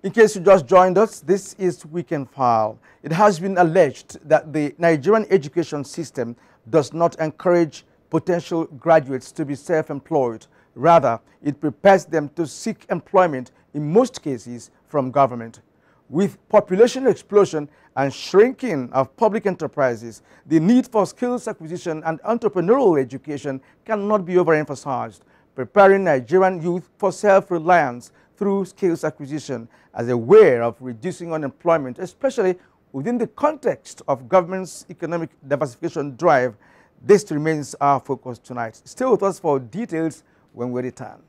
In case you just joined us, this is Weekend File. It has been alleged that the Nigerian education system does not encourage potential graduates to be self-employed. Rather, it prepares them to seek employment, in most cases, from government. With population explosion and shrinking of public enterprises, the need for skills acquisition and entrepreneurial education cannot be overemphasized. Preparing Nigerian youth for self-reliance through skills acquisition as a way of reducing unemployment, especially within the context of government's economic diversification drive. This remains our focus tonight. Stay with us for details when we return.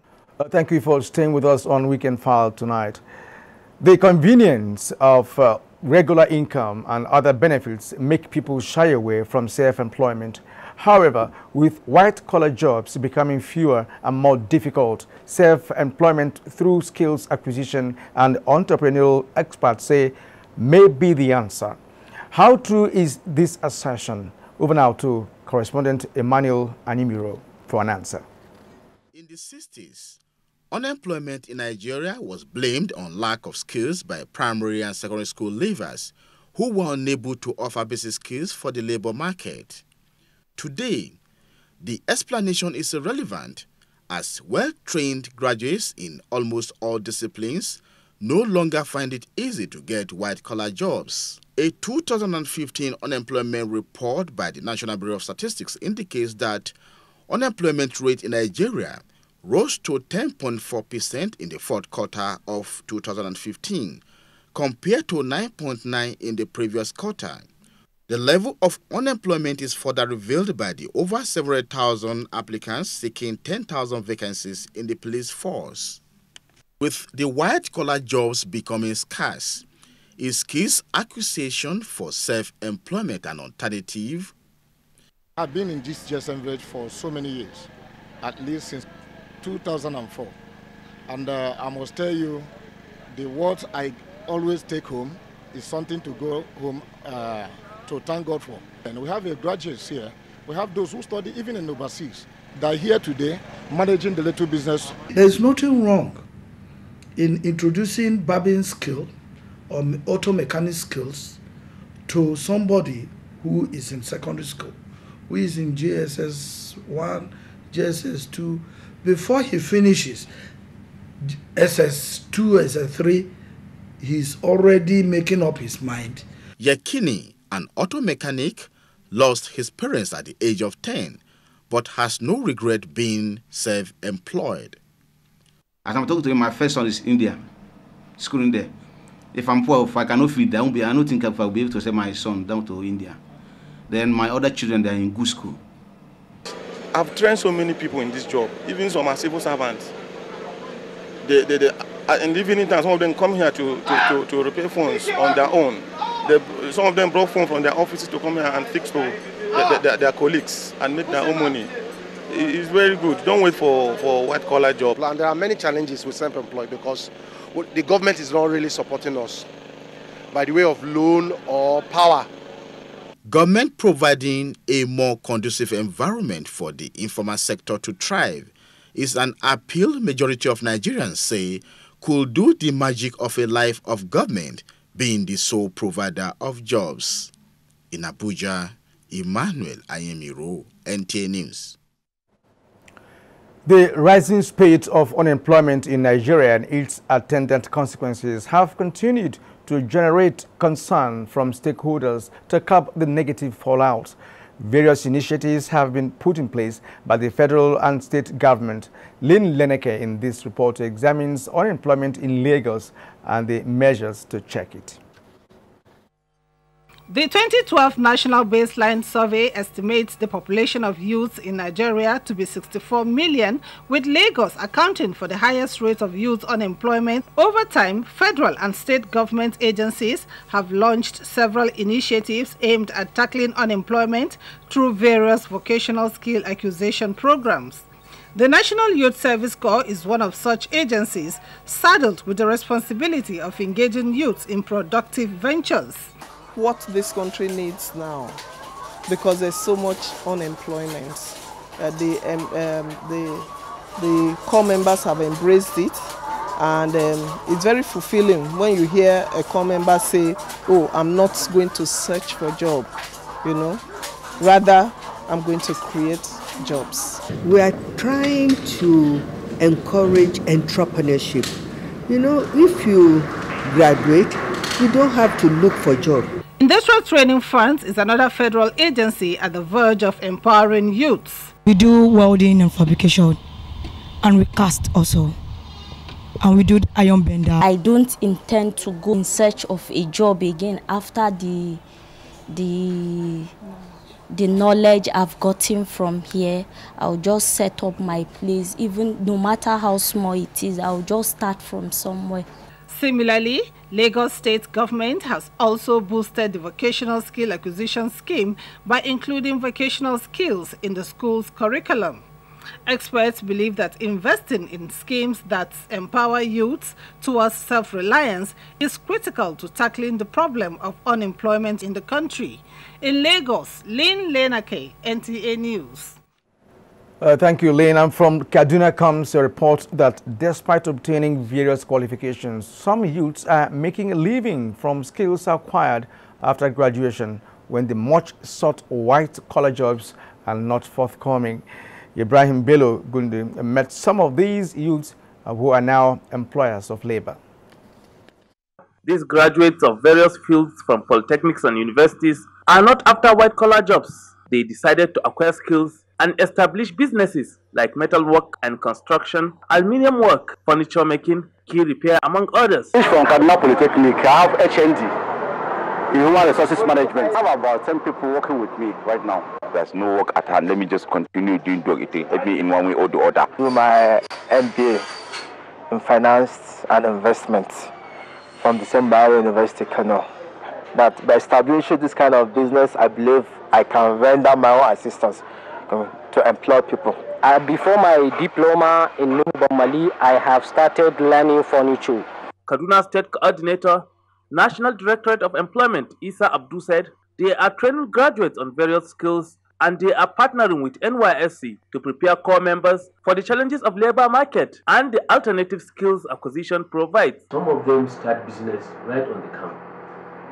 Thank you for staying with us on Weekend File tonight. The convenience of regular income and other benefits make people shy away from self-employment. However, with white-collar jobs becoming fewer and more difficult, self-employment through skills acquisition and entrepreneurial experts say may be the answer. How true is this assertion? Over now to correspondent Emmanuel Animiro for an answer. In the 60s, unemployment in Nigeria was blamed on lack of skills by primary and secondary school leavers who were unable to offer basic skills for the labor market. Today, the explanation is irrelevant as well-trained graduates in almost all disciplines no longer find it easy to get white-collar jobs. A 2015 unemployment report by the National Bureau of Statistics indicates that unemployment rate in Nigeria rose to 10.4% in the fourth quarter of 2015, compared to 9.9% in the previous quarter. The level of unemployment is further revealed by the over several thousand applicants seeking 10,000 vacancies in the police force. With the white-collar jobs becoming scarce, is skills acquisition for self-employment an alternative? I've been in this GSM Village for so many years, at least since 2004. And I must tell you, the what I always take home is something to go home to thank God for. And we have graduates here. We have those who study even in overseas. They're here today managing the little business. There's nothing wrong in introducing barbing skill or auto mechanic skills to somebody who is in secondary school, who is in JSS 1, JSS 2. Before he finishes SS 2, SS 3, he's already making up his mind. Yekini, an auto mechanic, lost his parents at the age of 10, but has no regret being self-employed. As I'm talking to him, my first son is India, schooling there. If I'm poor, if I cannot feed, I don't think I'll be able to send my son down to India. Then my other children, they're in good school. I've trained so many people in this job, even some are civil servants. In the evening time, some of them come here to repair phones on their own. Some of them brought phones from their offices to come here and fix for their colleagues and make their own money. It's very good. Don't wait for white-collar job. And there are many challenges with self-employed because the government is not really supporting us by the way of loan or power. Government providing a more conducive environment for the informal sector to thrive is an appeal majority of Nigerians say could do the magic of a life of government being the sole provider of jobs. In Abuja, Emmanuel Ayemiro, NTA News. The rising spate of unemployment in Nigeria and its attendant consequences have continued to generate concern from stakeholders to curb the negative fallout. Various initiatives have been put in place by the federal and state government. Lynn Leneke in this report examines unemployment in Lagos and the measures to check it. The 2012 National Baseline Survey estimates the population of youths in Nigeria to be 64 million, with Lagos accounting for the highest rate of youth unemployment. Over time, federal and state government agencies have launched several initiatives aimed at tackling unemployment through various vocational skill acquisition programs. The National Youth Service Corps is one of such agencies, saddled with the responsibility of engaging youths in productive ventures. What this country needs now, because there's so much unemployment. The corps members have embraced it, And it's very fulfilling when you hear a corps member say, oh, I'm not going to search for a job, you know, rather I'm going to create jobs. We are trying to encourage entrepreneurship. You know, if you graduate, you don't have to look for a job. Industrial Training Funds is another federal agency at the verge of empowering youths. We do welding and fabrication, and we cast also, and we do iron bender. I don't intend to go in search of a job again after the knowledge I've gotten from here. I'll just set up my place, even no matter how small it is. I'll just start from somewhere. Similarly, Lagos State government has also boosted the vocational skill acquisition scheme by including vocational skills in the school's curriculum. Experts believe that investing in schemes that empower youths towards self-reliance is critical to tackling the problem of unemployment in the country. In Lagos, Lynn Lenake, NTA News. Thank you, Lynn. And from Kaduna comes a report that despite obtaining various qualifications, some youths are making a living from skills acquired after graduation when the much sought white-collar jobs are not forthcoming. Ibrahim Bello Gundi met some of these youths who are now employers of labor. These graduates of various fields from polytechnics and universities are not after white-collar jobs. They decided to acquire skills and establish businesses like metal work and construction, aluminium work, furniture making, key repair, among others. From Kaduna Polytechnic, I have HND in Human Resources Management. I have about 10 people working with me right now. There's no work at hand. Let me just continue doing it. Help me in one way or the other. Do my MBA in Finance and Investment from the same Bayero University, Kano. That by establishing this kind of business, I believe I can render my own assistance to employ people. Before my diploma in Nuhu Mali, I have started learning furniture. Kaduna State Coordinator, National Directorate of Employment, Isa Abdu said they are training graduates on various skills and they are partnering with NYSC to prepare core members for the challenges of labor market and the alternative skills acquisition provides. Some of them start business right on the camp,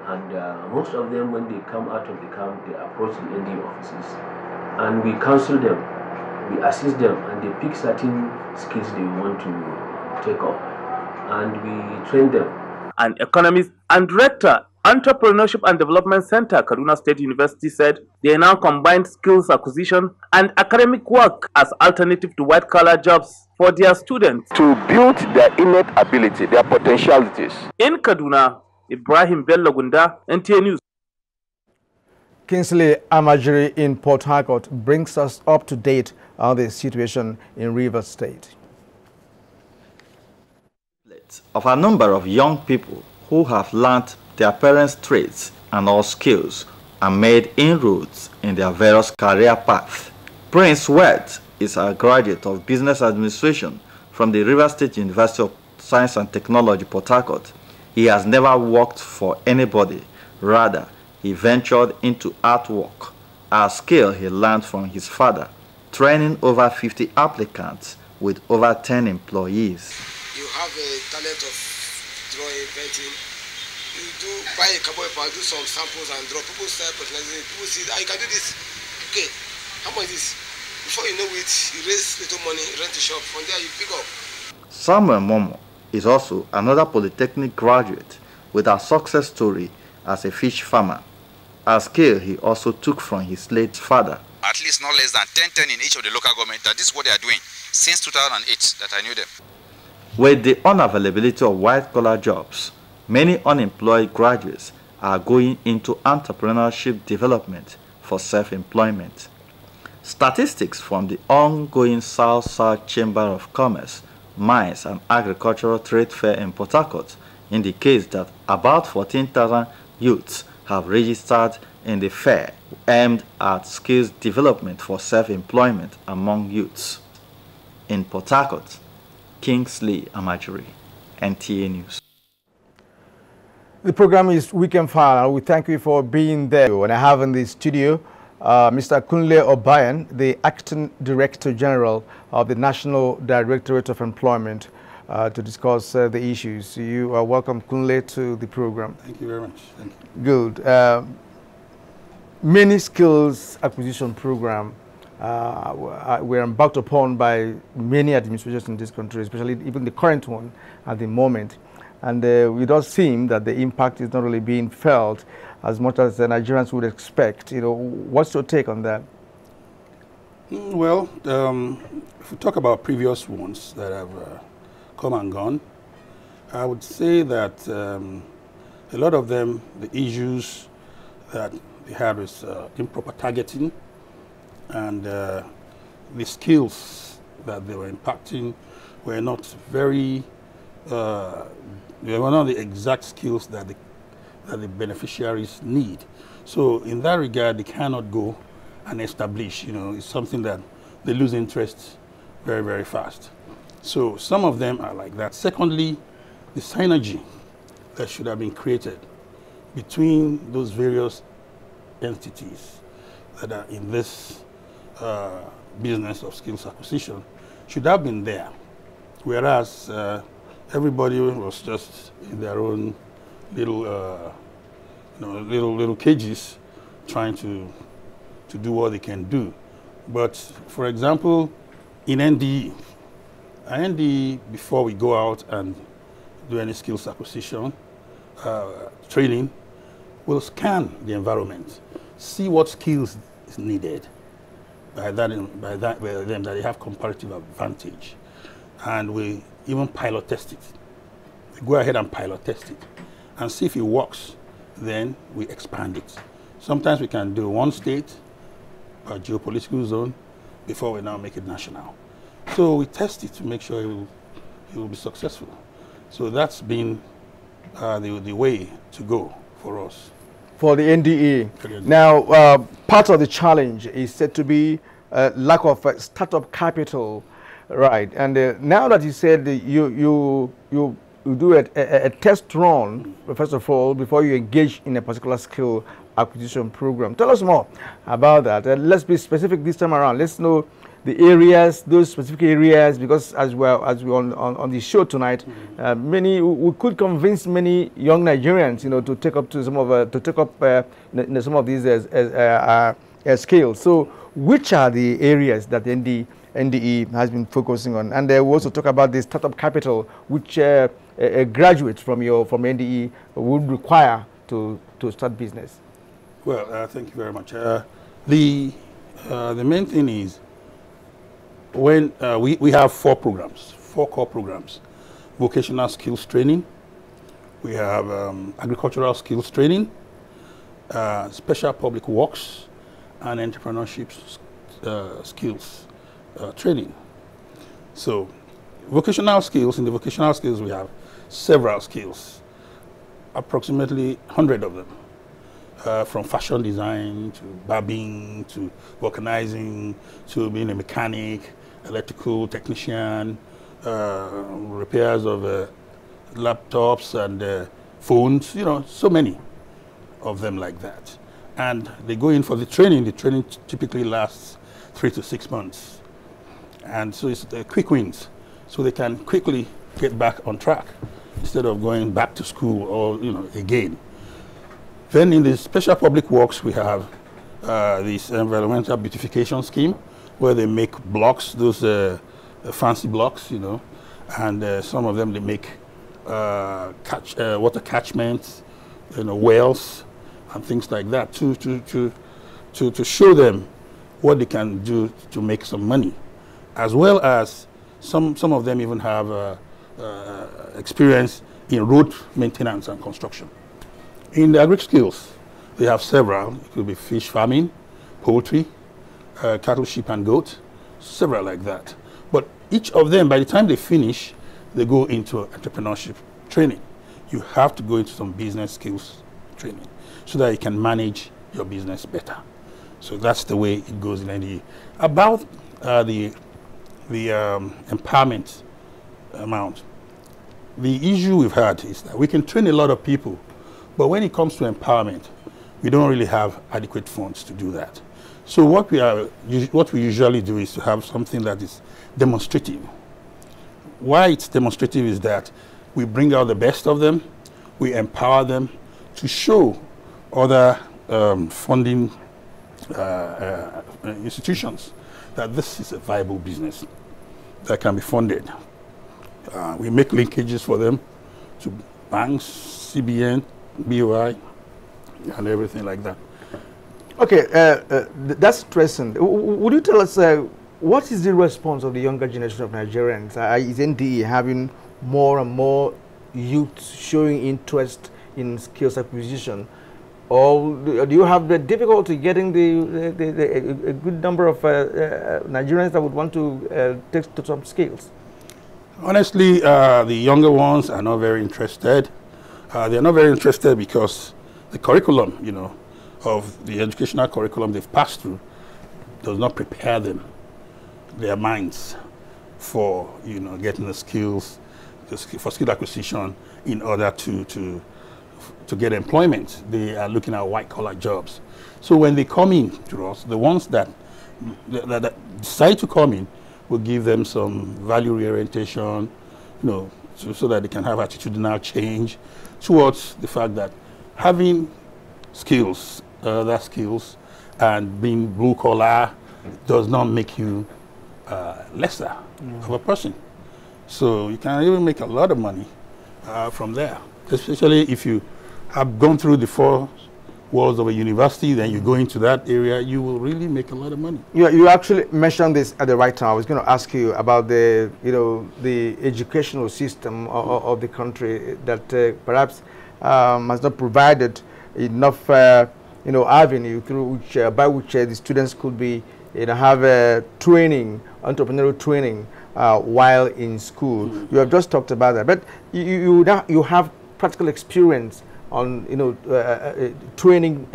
and most of them, when they come out of the camp, they approach the ND offices and we counsel them, we assist them, and they pick certain skills they want to take up and we train them. An economist and director, Entrepreneurship and Development Center, Kaduna State University said they now combine skills acquisition and academic work as alternative to white-collar jobs for their students. To build their innate ability, their potentialities. In Kaduna, Ibrahim Bello Gunda, NTA News. Kingsley Amajiri in Port Harcourt brings us up to date on the situation in Rivers State. Of a number of young people who have learnt their parents' trades and all skills and made inroads in their various career paths. Prince Wert is a graduate of Business Administration from the Rivers State University of Science and Technology, Port Harcourt. He has never worked for anybody. Rather, he ventured into artwork, a skill he learned from his father, training over 50 applicants with over 10 employees. You have a talent of drawing, painting. You do buy a cowboy paper, do some samples and draw. People start personalizing. People see that you can do this. Okay, how much is this? Before you know it, you raise little money, rent a shop. From there, you pick up. Samuel Momo is also another polytechnic graduate with a success story as a fish farmer, a skill he also took from his late father. At least not less than 10 in each of the local government. That is what they are doing since 2008 that I knew them. With the unavailability of white-collar jobs, many unemployed graduates are going into entrepreneurship development for self-employment. Statistics from the ongoing South-South Chamber of Commerce, Mines and Agricultural Trade Fair in Port Harcourt indicates that about 14,000 youths have registered in the fair aimed at skills development for self-employment among youths. In Port Harcourt, Kingsley Amajiri, NTA News. The program is Weekend File. We thank you for being there. And I have in the studio Mr. Kunle Obayan, the Acting Director General of the National Directorate of Employment. to discuss the issues. You are welcome, Kunle, to the program. Thank you very much. Thank you. Good. Many skills acquisition program were embarked upon by many administrations in this country, especially even the current one at the moment. And it does seem that the impact is not really being felt as much as the Nigerians would expect. You know, what's your take on that? Well, if we talk about previous ones that have come and gone, I would say that a lot of them, the issues that they had was improper targeting, and the skills that they were impacting were not very, they were not the exact skills that the beneficiaries need. So in that regard, they cannot go and establish, you know, it's something that they lose interest very, very fast. So some of them are like that. Secondly, the synergy that should have been created between those various entities that are in this business of skills acquisition should have been there, whereas everybody was just in their own little, little cages, trying to do what they can do. But for example, in NDE, before we go out and do any skills acquisition training, we'll scan the environment, see what skills is needed by them that they have comparative advantage, and we even pilot test it. We go ahead and pilot test it and see if it works. Then we expand it. Sometimes we can do one state per geopolitical zone before we now make it national. So we test it to make sure it will be successful. So that's been the way to go for us. For the NDE. Now, part of the challenge is said to be lack of startup capital, right? And now that you said you do a test run, first of all, before you engage in a particular skill acquisition program. Tell us more about that. Let's be specific this time around. Let's know the areas, those specific areas, because as we're on the show tonight, we could convince many young Nigerians, you know, to take up some of these skills. So, which are the areas that the NDE has been focusing on? And we also talk about the startup capital, which a graduate from NDE would require to start business. Well, thank you very much. The main thing is, when we have four core programs: vocational skills training, we have agricultural skills training, special public works, and entrepreneurship skills training. So vocational skills, in the vocational skills we have several skills, approximately 100 of them. From fashion design to barbing to vulcanizing to being a mechanic, electrical technician, repairs of laptops and phones, you know, so many of them like that. And they go in for the training. The training typically lasts 3 to 6 months. And so it's quick wins. So they can quickly get back on track instead of going back to school or, you know, again. Then in the special public works, we have this environmental beautification scheme where they make blocks, those fancy blocks, you know, and some of them they make water catchments, you know, wells and things like that to show them what they can do to make some money, as well as some of them even have experience in road maintenance and construction. In the agri skills, they have several. It could be fish farming, poultry, cattle, sheep, and goat, several like that. But each of them, by the time they finish, they go into entrepreneurship training. You have to go into some business skills training so that you can manage your business better. So that's the way it goes in NDE. About the empowerment amount, the issue we've had is that we can train a lot of people, but when it comes to empowerment, we don't really have adequate funds to do that. So what we usually do is to have something that is demonstrative. why it's demonstrative is that we bring out the best of them, we empower them to show other funding institutions that this is a viable business that can be funded. We make linkages for them to banks, CBN, BOI, and everything like that. Okay, that's interesting. Would you tell us what is the response of the younger generation of Nigerians? Is NDE having more and more youth showing interest in skills acquisition? Or do you have the difficulty getting a good number of Nigerians that would want to take to some skills? Honestly, the younger ones are not very interested. They're not very interested because the curriculum, you know, of the educational curriculum they've passed through does not prepare them, their minds, for, you know, getting the skills, for skill acquisition in order to get employment. They are looking at white-collar jobs. So when they come in to us, the ones that decide to come in, will give them some value reorientation, you know, so that they can have attitudinal change towards the fact that having skills, other skills, and being blue-collar does not make you lesser of a person. So you can even make a lot of money from there, especially if you have gone through the 4 walls of a university, then you go into that area, you will really make a lot of money. You actually mentioned this at the right time. I was going to ask you about the, you know, the educational system of the country that perhaps has not provided enough, you know, avenue through which, by which the students could be, you know, have training, entrepreneurial training while in school. You have just talked about that, but you have practical experience on, you know, training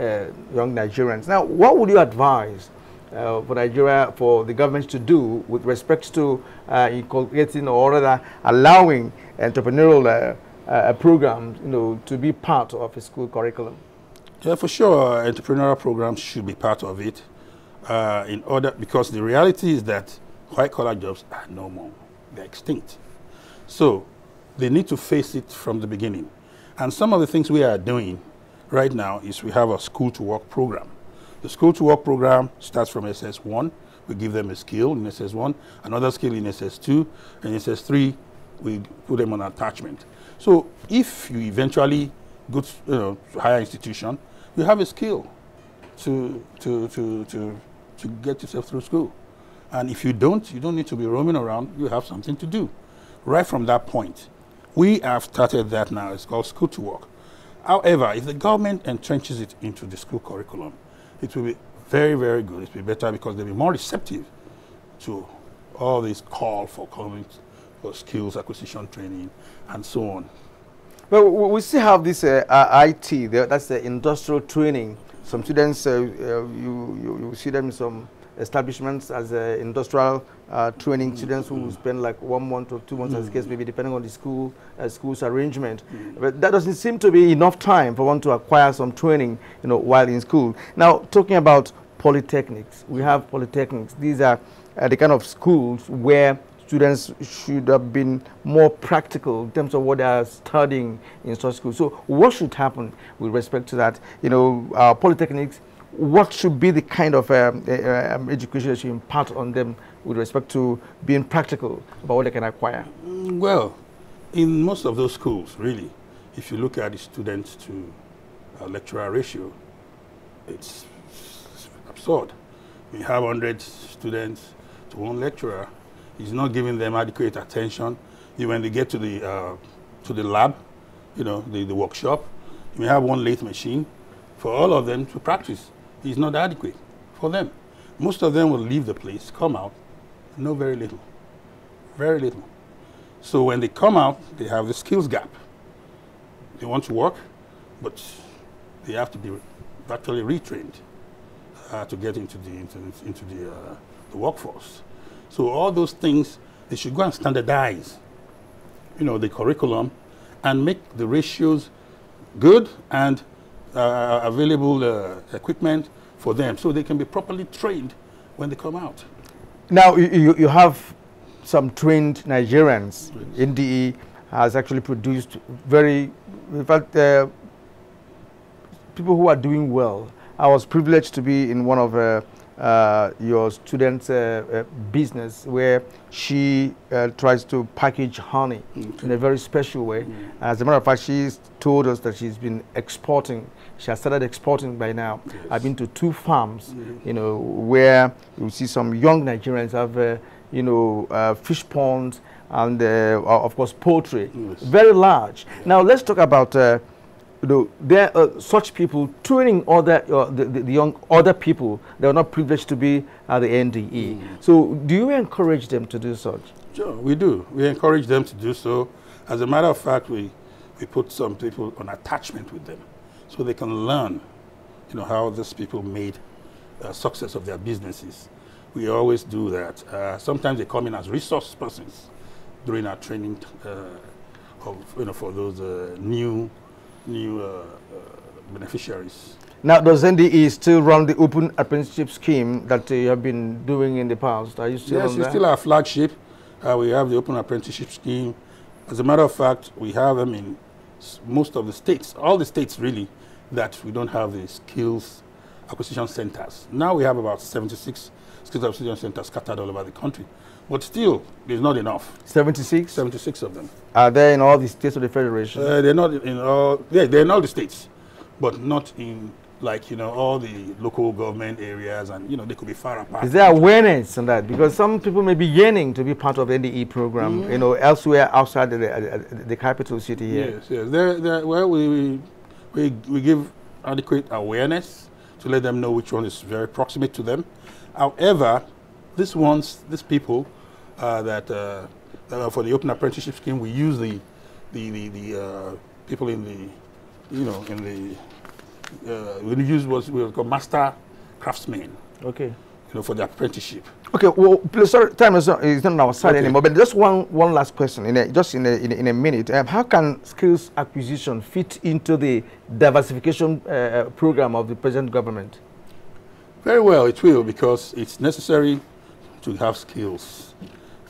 young Nigerians. Now, what would you advise for Nigeria, for the government to do with respect to inculcating or rather allowing entrepreneurial programs, you know, to be part of a school curriculum? Yeah, for sure, entrepreneurial programs should be part of it. Because the reality is that white-collar jobs are no more; they're extinct. So they need to face it from the beginning. And some of the things we are doing right now is we have a school-to-work program. The school-to-work program starts from SS1. We give them a skill in SS1, another skill in SS2, and in SS3, we put them on attachment. So if you eventually go to higher institution, you have a skill to get yourself through school. And if you don't need to be roaming around. You have something to do. Right from that point, we have started that now. It's called School to Work. However, if the government entrenches it into the school curriculum, it will be very, very good. It will be better because they'll be more receptive to all this call for skills acquisition training and so on. Well, we still have this IT, that's the industrial training. Some students, you see them in some establishments as industrial training students who spend like 1 month or 2 months as the case maybe, depending on the school's arrangement. But that doesn't seem to be enough time for one to acquire some training, you know, while in school. Now, talking about polytechnics, we have polytechnics. These are the kind of schools where students should have been more practical in terms of what they are studying in such schools. So what should happen with respect to that? You know, polytechnics, what should be the kind of education that you impart on them with respect to being practical about what they can acquire? Well, in most of those schools, really, if you look at the students to lecturer ratio, it's absurd. We have 100 students to 1 lecturer. He's not giving them adequate attention. When they get to the lab, you know, the workshop, you may have 1 lathe machine for all of them to practice. It's not adequate for them. Most of them will leave the place, come out, know very little, very little. So when they come out, they have the skills gap. They want to work, but they have to be virtually retrained to get into the workforce. So all those things, they should go and standardize, you know, the curriculum and make the ratios good and available equipment for them so they can be properly trained when they come out. Now, you have some trained Nigerians. NDE has actually produced in fact, people who are doing well. I was privileged to be in one of your students' business where she tries to package honey in a very special way. As a matter of fact, she's told us that she's been exporting. She has started exporting by now. Yes. I've been to 2 farms, where you see some young Nigerians have, fish ponds and, of course, poultry, very large. Now, let's talk about there are such people training other people that are not privileged to be at the NDE. So do you encourage them to do such? Sure, we do. We encourage them to do so. As a matter of fact, we put some people on attachment with them so they can learn, how these people made success of their businesses. We always do that. Sometimes they come in as resource persons during our training for those new beneficiaries. Now, does NDE still run the open apprenticeship scheme that you have been doing in the past? Are you still on that? Yes, it's still our flagship. We have the open apprenticeship scheme. As a matter of fact, we have them in most of the states, all the states really, that we don't have the skills acquisition centers. Now we have about 76 skills acquisition centers scattered all over the country. But still, there's not enough. 76? 76 of them. Are they in all the states of the Federation? They're not in all, they're in all the states, but not in, all the local government areas, and, they could be far apart. Is there awareness on that? Because some people may be yearning to be part of the NDE program, elsewhere outside the capital city here. Yes, yes. Well, we give adequate awareness to let them know which one is very proximate to them. However, these people that for the open apprenticeship scheme, we use the people in the we use what we call master craftsmen. Okay. For the apprenticeship. Okay. Well, please, sorry, time is not on our side anymore. But just one last question, in a minute. How can skills acquisition fit into the diversification program of the present government? Very well, it will, because it's necessary to have skills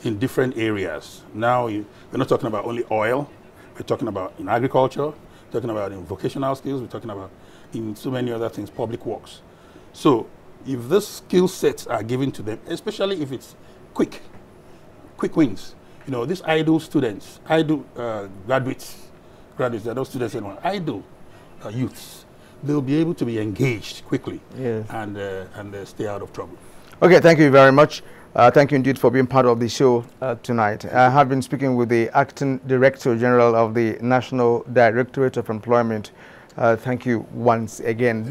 in different areas. Now, we're not talking about only oil. We're talking about in agriculture, talking about in vocational skills, we're talking about in so many other things, public works. So, if these skill sets are given to them, especially if it's quick wins, these idle students, graduates, they're not students anymore, idle youths, they'll be able to be engaged quickly, and stay out of trouble. Okay, thank you very much. Thank you indeed for being part of the show tonight. I have been speaking with the Acting Director General of the National Directorate of Employment. Thank you once again.